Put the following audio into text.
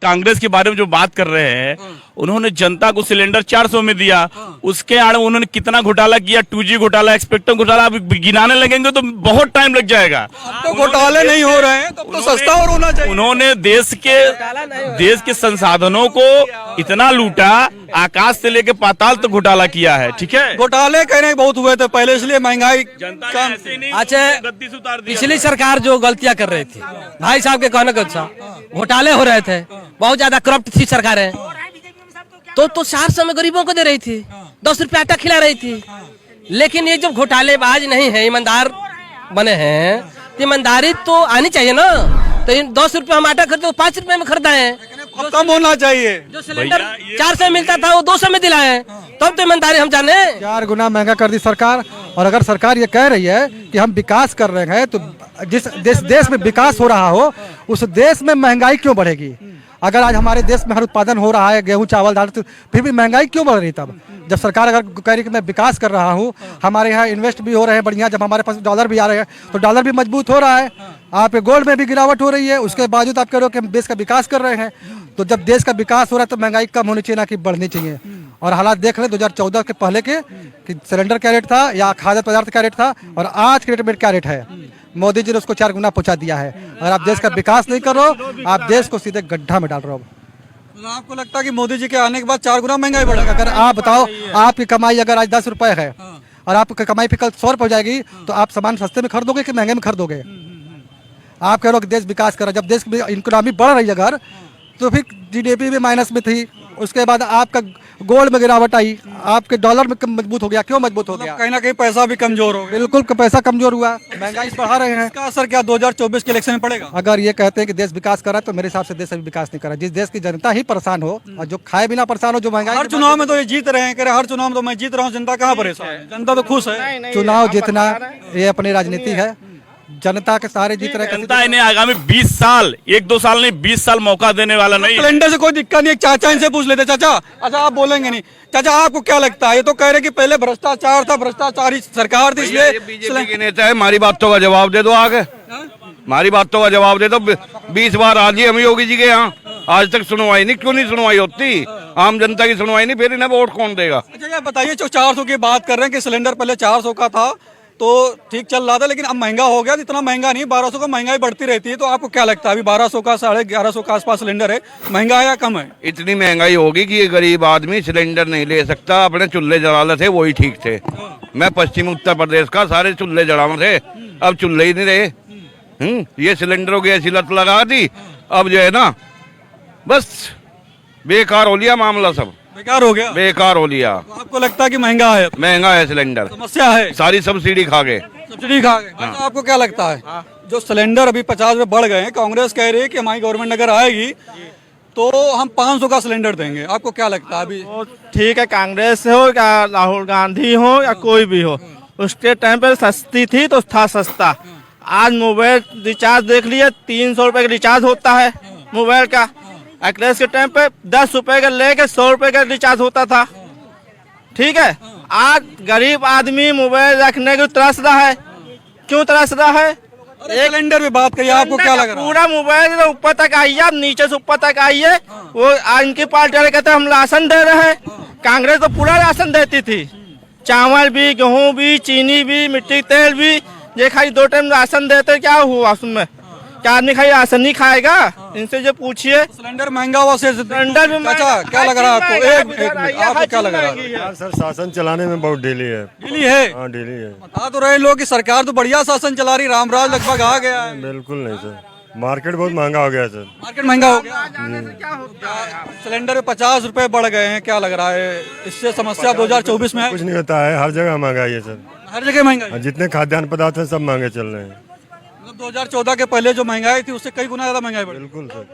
कांग्रेस के बारे में जो बात कर रहे हैं, उन्होंने जनता को सिलेंडर 400 में दिया, उसके आड़ उन्होंने कितना घोटाला किया, 2G घोटाला, स्पेक्ट्रम घोटाला, अब गिनाने लगेंगे तो बहुत टाइम लग जाएगा। तो घोटाले नहीं हो रहे हैं तो सस्ता और होना चाहिए। उन्होंने देश के संसाधनों को इतना लूटा, आकाश से लेके पाताल तक घोटाला किया है। ठीक है, घोटाले कहने बहुत हुए थे पहले, इसलिए महंगाई अच्छा, पिछली सरकार जो गलतियां कर रही थी, भाई साहब के कहने का अच्छा घोटाले हो रहे थे, बहुत ज्यादा करप्ट थी सरकारें, तो 400 में गरीबों को दे रही थी, 10 रुपया आटा खिला रही थी। लेकिन ये जब घोटालेबाज नहीं है, ईमानदार बने हैं, तो ईमानदारी तो आनी चाहिए ना। तो 10 रुपये हम आटा खरीदते 5 रुपए में खरीदा है, कम होना चाहिए। जो सिलेंडर 400 मिलता था वो 200 में दिलाए, तब तो ईमानदारी हम जाने। 4 गुना महंगा कर दी सरकार। और अगर सरकार ये कह रही है कि हम विकास कर रहे हैं, तो जिस देश में विकास हो रहा हो उस देश में महंगाई क्यों बढ़ेगी? अगर आज हमारे देश में हर उत्पादन हो रहा है, गेहूं चावल दाल, तो फिर भी महंगाई क्यों बढ़ रही? तब जब सरकार अगर कह रही कि मैं विकास कर रहा हूं, हमारे यहाँ इन्वेस्ट भी हो रहे हैं बढ़िया, जब हमारे पास डॉलर भी आ रहे हैं तो डॉलर भी मजबूत हो रहा है, आप गोल्ड में भी गिरावट हो रही है, उसके बावजूद आप कह रहे हो कि हम देश का विकास कर रहे हैं। तो जब देश का विकास हो रहा है तो महंगाई कम होनी चाहिए, ना कि बढ़नी चाहिए। और हालात देख लें 2014 के पहले के कि सिलेंडर क्या रेट था या खाद्य पदार्थ क्या रेट था और आज के रेट में क्या रेट है। मोदी जी ने उसको 4 गुना पहुंचा दिया है। अगर आप देश का विकास नहीं कर रहे हो, आप देश को सीधे गड्ढा में डाल रहे हो। तो आपको लगता है कि मोदी जी के आने के बाद 4 गुना महंगाई बढ़ेगा? अगर आप बताओ, आपकी कमाई अगर आज 10 रुपए है और आपकी कमाई फिर कल 100 रुपए हो जाएगी, तो आप सामान सस्ते में खरीदोगे कि महंगे में खरीदोगे? आप कह रहे हो कि देश विकास कर रहा है, जब देश की इकोनॉमी बढ़ रही है अगर, तो फिर GDP भी माइनस में थी, उसके बाद आपका गोल्ड में गिरावट आई, आपके डॉलर में मजबूत हो गया। क्यों मजबूत हो गया? कहीं ना कहीं पैसा भी कमजोर हो गया। बिल्कुल पैसा कमजोर हुआ, महंगाई बढ़ा रहे हैं। इसका असर क्या 2024 के इलेक्शन में पड़ेगा? अगर ये कहते हैं कि देश विकास कर रहा है, तो मेरे हिसाब से देश अभी विकास नहीं कर रहा है। जिस देश की जनता ही परेशान हो और जो खाए बिना परेशान हो, जो महंगाई हर चुनाव में तो ये जीत रहे हैं, कह रहे हर चुनाव में तो मैं जीत रहा हूँ, जनता कहाँ परेशान है? जनता तो खुश है। चुनाव जीतना ये अपनी राजनीति है, जनता के सारे जीत रहे। जनता इन्हें आगामी 20 साल, 1-2 साल नहीं 20 साल मौका देने वाला नहीं है। सिलेंडर से कोई दिक्कत नहीं है, चाचा इनसे पूछ लेते। चाचा, अच्छा आप बोलेंगे नहीं, चाचा आपको क्या लगता है? ये तो कह रहे कि पहले भ्रष्टाचार था, भ्रष्टाचारी सरकार थी, इसलिए बीजेपी के नेता है। हमारी बातों का जवाब दे दो, आगे हमारी बातों का जवाब दे दो। 20 बार आज ही हम योगी जी के यहाँ, आज तक सुनवाई नहीं। क्यों नहीं सुनवाई होती? आम जनता की सुनवाई नहीं, फिर इन्हें वोट कौन देगा? अच्छा ये बताइए, जो 400 की बात कर रहे हैं कि सिलेंडर पहले 400 का था तो ठीक चल रहा था, लेकिन अब महंगा हो गया। इतना महंगा नहीं, 1200 का महंगाई बढ़ती रहती है। तो आपको क्या लगता है अभी 1200 का 1150 के आसपास सिलेंडर है, महंगा है या कम है? इतनी महंगाई होगी कि ये गरीब आदमी सिलेंडर नहीं ले सकता। अपने चूल्हे जला थे, वही ठीक थे। मैं पश्चिम उत्तर प्रदेश का, सारे चूल्हे जलाए थे, अब चूल्हे ही नहीं रहे। ये सिलेंडरों की ऐसी लत लगा दी, अब जो है ना बस बेकार हो लिया मामला, सब बेकार हो गया, बेकार हो लिया। तो आपको लगता है कि महंगा है? महंगा है सिलेंडर, समस्या है, सारी सब्सिडी खा गए, सब्सिडी खा गए। अच्छा आपको क्या लगता है जो सिलेंडर अभी 50 रुपए बढ़ गए हैं, कांग्रेस कह रही है कि हमारी गवर्नमेंट अगर आएगी तो हम 500 का सिलेंडर देंगे, आपको क्या लगता है? अभी ठीक है, कांग्रेस हो या राहुल गांधी हो या कोई भी हो, उसके टाइम पर सस्ती थी तो था सस्ता। आज मोबाइल रिचार्ज देख लिया, 300 रुपए का रिचार्ज होता है मोबाइल का। अखिलेश के टाइम पे 10 रुपए का लेके 100 रुपए का रिचार्ज होता था। ठीक है, आज गरीब आदमी मोबाइल रखने को तरस रहा है। क्यों तरस रहा है? एक सिलेंडर में बात करिए, आपको क्या लग रहा है? पूरा मोबाइल ऊपर तक आइए, आप नीचे से ऊपर तक आइए। वो इनकी पार्टी वाले कहते हैं हम राशन दे रहे हैं। कांग्रेस तो पूरा राशन देती थी, चावल भी, गेहूं भी, चीनी भी, मिट्टी तेल भी। ये खाली 2 टाइम राशन देते, क्या हुआ उसमें? क्या आदमी खाली राशन नहीं खाएगा? इनसे जो पूछिए। सिलेंडर महंगा हुआ से सिलेंडर भी अच्छा क्या लग रहा है आपको? एक मिनट, आपको क्या लग रहा है? सर शासन चलाने में बहुत ढीली है। ढीली है? हाँ ढीली है। बता तो रहे लोग कि सरकार तो बढ़िया शासन चला रही, रामराज लगभग आ गया है। बिल्कुल नहीं सर, मार्केट बहुत महंगा हो गया है सर। मार्केट महंगा हो गया, सिलेंडर में 50 रुपए बढ़ गए हैं, क्या लग रहा है इससे समस्या 2024 में है? कुछ नहीं होता है, हर जगह महंगाई है सर, हर जगह महंगाई। जितने खाद्यान्न पदार्थ है सब महंगे चल रहे हैं। 2014 के पहले जो महंगाई थी उससे कई गुना ज्यादा महंगाई बढ़ी। बिल्कुल सर।